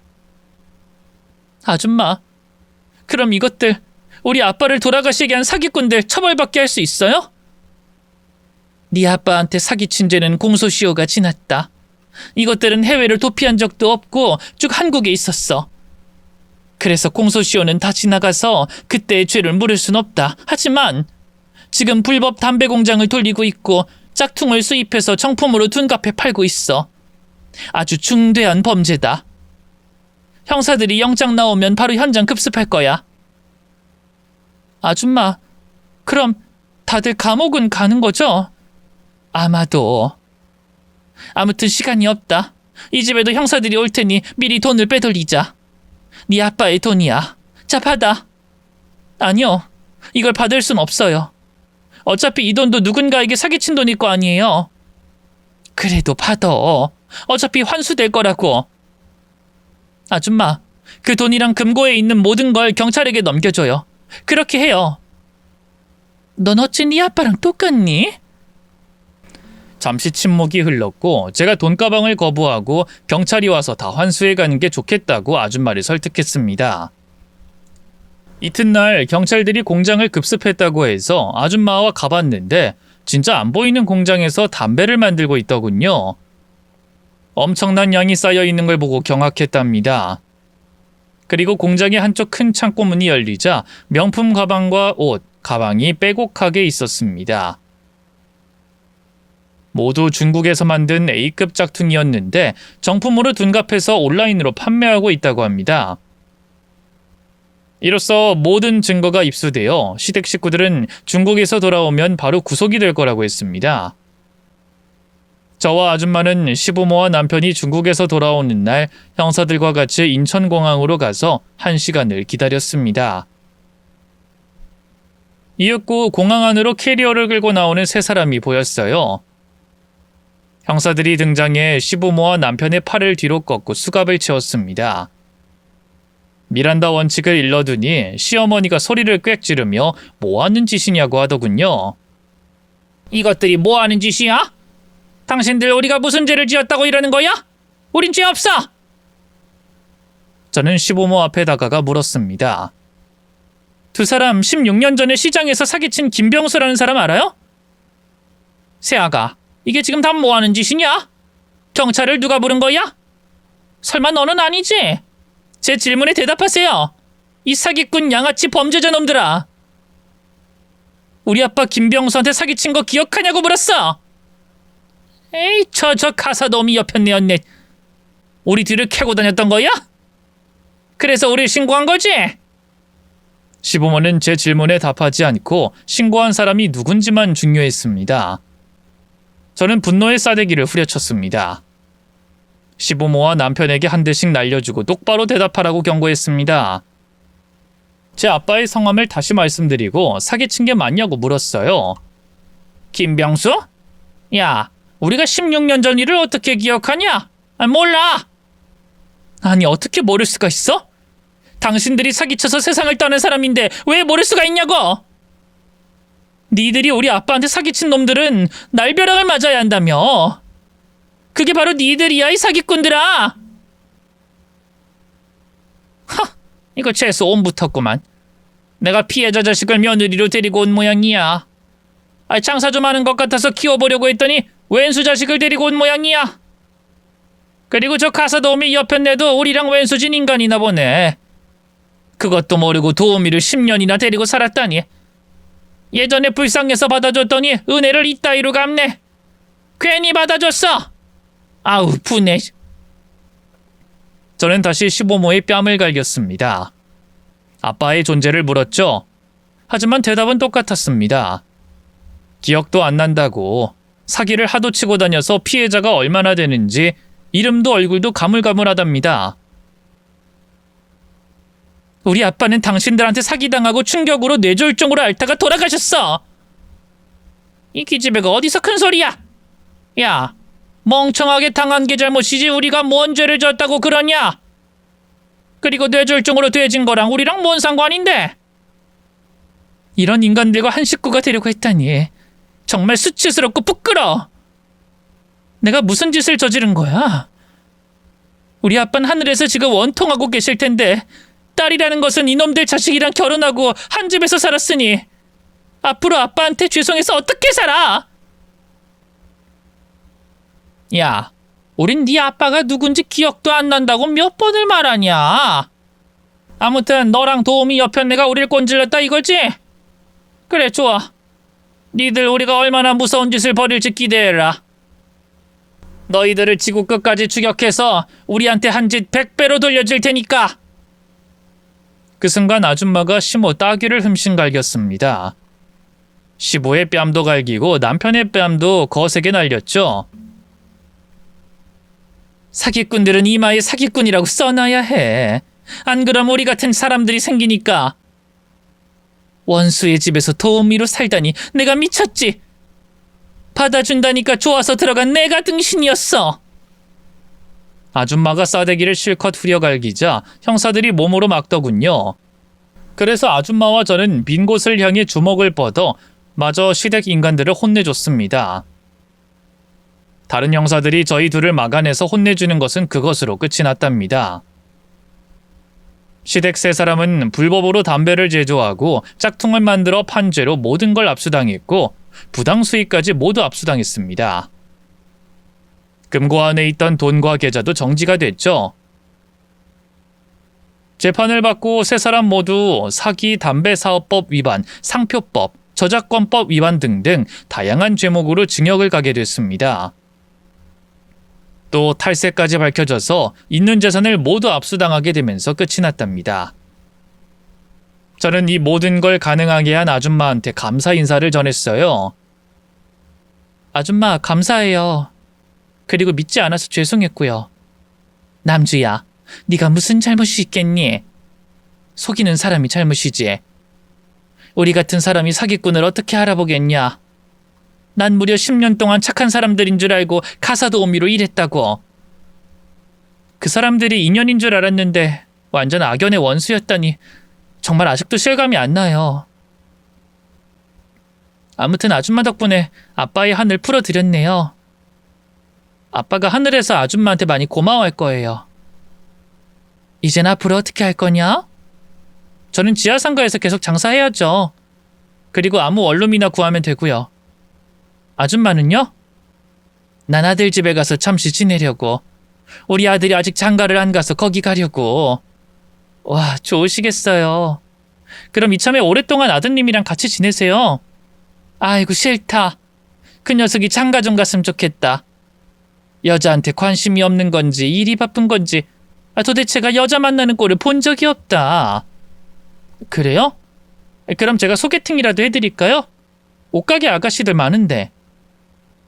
아줌마, 그럼 이것들 우리 아빠를 돌아가시게 한 사기꾼들 처벌받게 할 수 있어요? 네 아빠한테 사기친 죄는 공소시효가 지났다. 이것들은 해외를 도피한 적도 없고 쭉 한국에 있었어. 그래서 공소시효는 다 지나가서 그때의 죄를 물을 순 없다. 하지만 지금 불법 담배 공장을 돌리고 있고 짝퉁을 수입해서 정품으로 둔갑해 팔고 있어. 아주 중대한 범죄다. 형사들이 영장 나오면 바로 현장 급습할 거야. 아줌마, 그럼 다들 감옥은 가는 거죠? 아마도. 아무튼 시간이 없다. 이 집에도 형사들이 올 테니 미리 돈을 빼돌리자. 네 아빠의 돈이야. 자, 받아. 아니요, 이걸 받을 순 없어요. 어차피 이 돈도 누군가에게 사기친 돈일 거 아니에요. 그래도 받아. 어차피 환수될 거라고. 아줌마, 그 돈이랑 금고에 있는 모든 걸 경찰에게 넘겨줘요. 그렇게 해요. 넌 어찌 네 아빠랑 똑같니? 잠시 침묵이 흘렀고 제가 돈가방을 거부하고 경찰이 와서 다 환수해가는 게 좋겠다고 아줌마를 설득했습니다. 이튿날 경찰들이 공장을 급습했다고 해서 아줌마와 가봤는데 진짜 안 보이는 공장에서 담배를 만들고 있더군요. 엄청난 양이 쌓여있는 걸 보고 경악했답니다. 그리고 공장의 한쪽 큰 창고 문이 열리자 명품 가방과 옷, 가방이 빼곡하게 있었습니다. 모두 중국에서 만든 A급 짝퉁이었는데 정품으로 둔갑해서 온라인으로 판매하고 있다고 합니다. 이로써 모든 증거가 입수되어 시댁 식구들은 중국에서 돌아오면 바로 구속이 될 거라고 했습니다. 저와 아줌마는 시부모와 남편이 중국에서 돌아오는 날 형사들과 같이 인천공항으로 가서 1시간을 기다렸습니다. 이윽고 공항 안으로 캐리어를 끌고 나오는 세 사람이 보였어요. 형사들이 등장해 시부모와 남편의 팔을 뒤로 꺾고 수갑을 채웠습니다. 미란다 원칙을 일러두니 시어머니가 소리를 꽥 지르며 뭐하는 짓이냐고 하더군요. 이것들이 뭐하는 짓이야? 당신들 우리가 무슨 죄를 지었다고 이러는 거야? 우린 죄 없어! 저는 시부모 앞에 다가가 물었습니다. 두 사람 16년 전에 시장에서 사기친 김병수라는 사람 알아요? 새아가, 이게 지금 다 뭐하는 짓이냐? 경찰을 누가 부른 거야? 설마 너는 아니지? 제 질문에 대답하세요. 이 사기꾼 양아치 범죄자 놈들아. 우리 아빠 김병수한테 사기친 거 기억하냐고 물었어. 에이, 저 가사도우미 옆편네였네. 우리 뒤를 캐고 다녔던 거야? 그래서 우릴 신고한 거지? 시부모는 제 질문에 답하지 않고 신고한 사람이 누군지만 중요했습니다. 저는 분노의 싸대기를 후려쳤습니다. 시부모와 남편에게 한 대씩 날려주고 똑바로 대답하라고 경고했습니다. 제 아빠의 성함을 다시 말씀드리고 사기친 게 맞냐고 물었어요. 김병수? 야, 우리가 16년 전 일을 어떻게 기억하냐? 몰라. 아니, 어떻게 모를 수가 있어? 당신들이 사기쳐서 세상을 떠난 사람인데 왜 모를 수가 있냐고? 니들이 우리 아빠한테 사기친 놈들은 날벼락을 맞아야 한다며. 그게 바로 니들이야, 이 사기꾼들아. 이거 재수 온 붙었구만. 내가 피해자 자식을 며느리로 데리고 온 모양이야. 장사 좀 하는 것 같아서 키워보려고 했더니 왼수 자식을 데리고 온 모양이야. 그리고 저 가사도우미 옆편네도 우리랑 왼수진 인간이나 보네. 그것도 모르고 도우미를 10년이나 데리고 살았다니. 예전에 불쌍해서 받아줬더니 은혜를 이따위로 갚네. 괜히 받아줬어. 아우, 분해. 저는 다시 시부모의 뺨을 갈겼습니다. 아빠의 존재를 물었죠. 하지만 대답은 똑같았습니다. 기억도 안 난다고. 사기를 하도 치고 다녀서 피해자가 얼마나 되는지 이름도 얼굴도 가물가물하답니다. 우리 아빠는 당신들한테 사기당하고 충격으로 뇌졸중으로 앓다가 돌아가셨어. 이 기집애가 어디서 큰 소리야? 야, 멍청하게 당한 게 잘못이지 우리가 뭔 죄를 졌다고 그러냐? 그리고 뇌졸중으로 돼진 거랑 우리랑 뭔 상관인데? 이런 인간들과 한 식구가 되려고 했다니. 정말 수치스럽고 부끄러워. 내가 무슨 짓을 저지른 거야? 우리 아빠는 하늘에서 지금 원통하고 계실 텐데 딸이라는 것은 이놈들 자식이랑 결혼하고 한 집에서 살았으니 앞으로 아빠한테 죄송해서 어떻게 살아? 야, 우린 네 아빠가 누군지 기억도 안 난다고 몇 번을 말하냐? 아무튼 너랑 도우미 옆에 내가 우릴 꼰질렀다 이거지? 그래, 좋아. 니들 우리가 얼마나 무서운 짓을 벌일지 기대해라. 너희들을 지구 끝까지 추격해서 우리한테 한 짓 100배로 돌려줄 테니까. 그 순간 아줌마가 시모 따귀를 흠씬 갈겼습니다. 시보의 뺨도 갈기고 남편의 뺨도 거세게 날렸죠. 사기꾼들은 이마에 사기꾼이라고 써놔야 해. 안 그럼 우리 같은 사람들이 생기니까. 원수의 집에서 도우미로 살다니 내가 미쳤지. 받아준다니까 좋아서 들어간 내가 등신이었어. 아줌마가 싸대기를 실컷 후려갈기자 형사들이 몸으로 막더군요. 그래서 아줌마와 저는 빈 곳을 향해 주먹을 뻗어 마저 시댁 인간들을 혼내줬습니다. 다른 형사들이 저희 둘을 막아내서 혼내주는 것은 그것으로 끝이 났답니다. 시댁 세 사람은 불법으로 담배를 제조하고 짝퉁을 만들어 판 죄로 모든 걸 압수당했고 부당 수익까지 모두 압수당했습니다. 금고 안에 있던 돈과 계좌도 정지가 됐죠. 재판을 받고 세 사람 모두 사기, 담배사업법 위반, 상표법, 저작권법 위반 등등 다양한 죄목으로 징역을 가게 됐습니다. 또 탈세까지 밝혀져서 있는 재산을 모두 압수당하게 되면서 끝이 났답니다. 저는 이 모든 걸 가능하게 한 아줌마한테 감사 인사를 전했어요. 아줌마 감사해요. 그리고 믿지 않아서 죄송했고요. 남주야, 네가 무슨 잘못이 있겠니? 속이는 사람이 잘못이지. 우리 같은 사람이 사기꾼을 어떻게 알아보겠냐? 난 무려 10년 동안 착한 사람들인 줄 알고 가사도우미로 일했다고. 그 사람들이 인연인 줄 알았는데 완전 악연의 원수였다니 정말 아직도 실감이 안 나요. 아무튼 아줌마 덕분에 아빠의 한을 풀어드렸네요. 아빠가 하늘에서 아줌마한테 많이 고마워할 거예요. 이젠 앞으로 어떻게 할 거냐? 저는 지하상가에서 계속 장사해야죠. 그리고 아무 원룸이나 구하면 되고요. 아줌마는요? 난 아들 집에 가서 잠시 지내려고. 우리 아들이 아직 장가를 안 가서 거기 가려고. 와, 좋으시겠어요. 그럼 이참에 오랫동안 아드님이랑 같이 지내세요. 아이고 싫다. 그 녀석이 장가 좀 갔으면 좋겠다. 여자한테 관심이 없는 건지 일이 바쁜 건지 도대체가 여자 만나는 꼴을 본 적이 없다. 그래요? 그럼 제가 소개팅이라도 해드릴까요? 옷가게 아가씨들 많은데.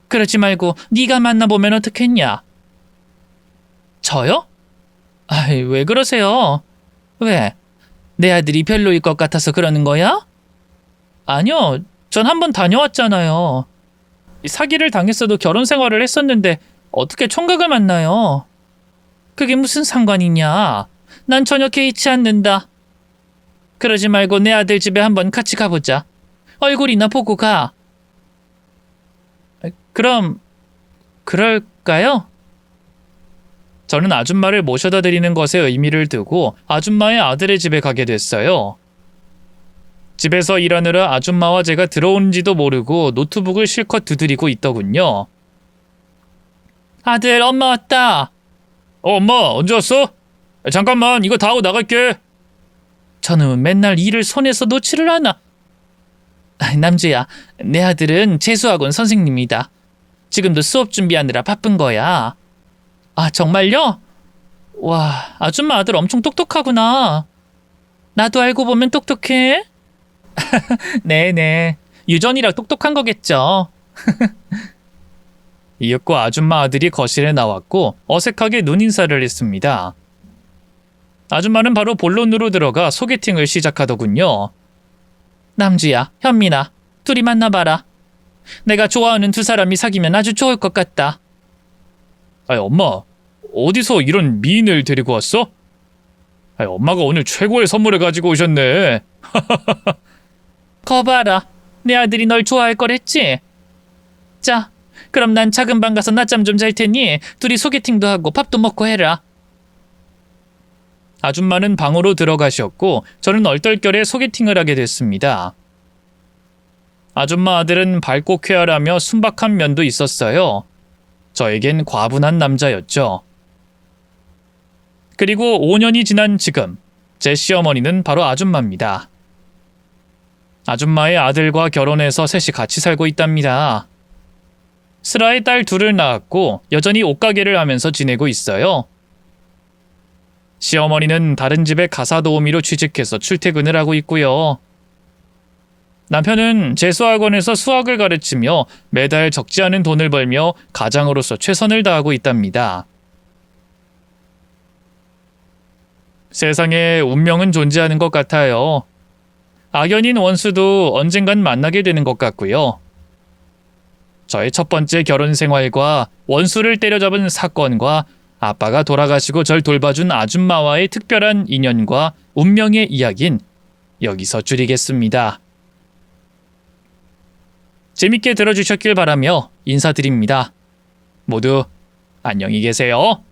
그러지 말고 네가 만나보면 어떻겠냐? 저요? 아이, 왜 그러세요? 왜? 내 아들이 별로일 것 같아서 그러는 거야? 아니요, 전 한번 다녀왔잖아요. 사기를 당했어도 결혼 생활을 했었는데 어떻게 총각을 만나요? 그게 무슨 상관이냐? 난 전혀 개의치 않는다. 그러지 말고 내 아들 집에 한번 같이 가보자. 얼굴이나 보고 가. 그럼 그럴까요? 저는 아줌마를 모셔다 드리는 것에 의미를 두고 아줌마의 아들의 집에 가게 됐어요. 집에서 일하느라 아줌마와 제가 들어온지도 모르고 노트북을 실컷 두드리고 있더군요. 아들, 엄마 왔다. 엄마, 언제 왔어? 잠깐만, 이거 다 하고 나갈게. 저는 맨날 일을 손에서 놓지를 않아. 남주야, 내 아들은 재수학원 선생님이다. 지금도 수업 준비하느라 바쁜 거야. 아, 정말요? 와, 아줌마 아들 엄청 똑똑하구나. 나도 알고 보면 똑똑해? 네네, 유전이라 똑똑한 거겠죠. 이윽고 아줌마 아들이 거실에 나왔고 어색하게 눈인사를 했습니다. 아줌마는 바로 본론으로 들어가 소개팅을 시작하더군요. 남주야, 현민아, 둘이 만나봐라. 내가 좋아하는 두 사람이 사귀면 아주 좋을 것 같다. 아이, 엄마, 어디서 이런 미인을 데리고 왔어? 아이, 엄마가 오늘 최고의 선물을 가지고 오셨네. 거봐라, 내 아들이 널 좋아할 거랬지? 자, 그럼 난 작은 방 가서 낮잠 좀 잘 테니 둘이 소개팅도 하고 밥도 먹고 해라. 아줌마는 방으로 들어가셨고 저는 얼떨결에 소개팅을 하게 됐습니다. 아줌마 아들은 밝고 쾌활하며 순박한 면도 있었어요. 저에겐 과분한 남자였죠. 그리고 5년이 지난 지금 제 시어머니는 바로 아줌마입니다. 아줌마의 아들과 결혼해서 셋이 같이 살고 있답니다. 슬아의 딸 둘을 낳았고 여전히 옷가게를 하면서 지내고 있어요. 시어머니는 다른 집에 가사 도우미로 취직해서 출퇴근을 하고 있고요. 남편은 재수학원에서 수학을 가르치며 매달 적지 않은 돈을 벌며 가장으로서 최선을 다하고 있답니다. 세상에 운명은 존재하는 것 같아요. 악연인 원수도 언젠간 만나게 되는 것 같고요. 저의 첫 번째 결혼 생활과 원수를 때려잡은 사건과 아빠가 돌아가시고 절 돌봐준 아줌마와의 특별한 인연과 운명의 이야기는 여기서 줄이겠습니다. 재밌게 들어주셨길 바라며 인사드립니다. 모두 안녕히 계세요.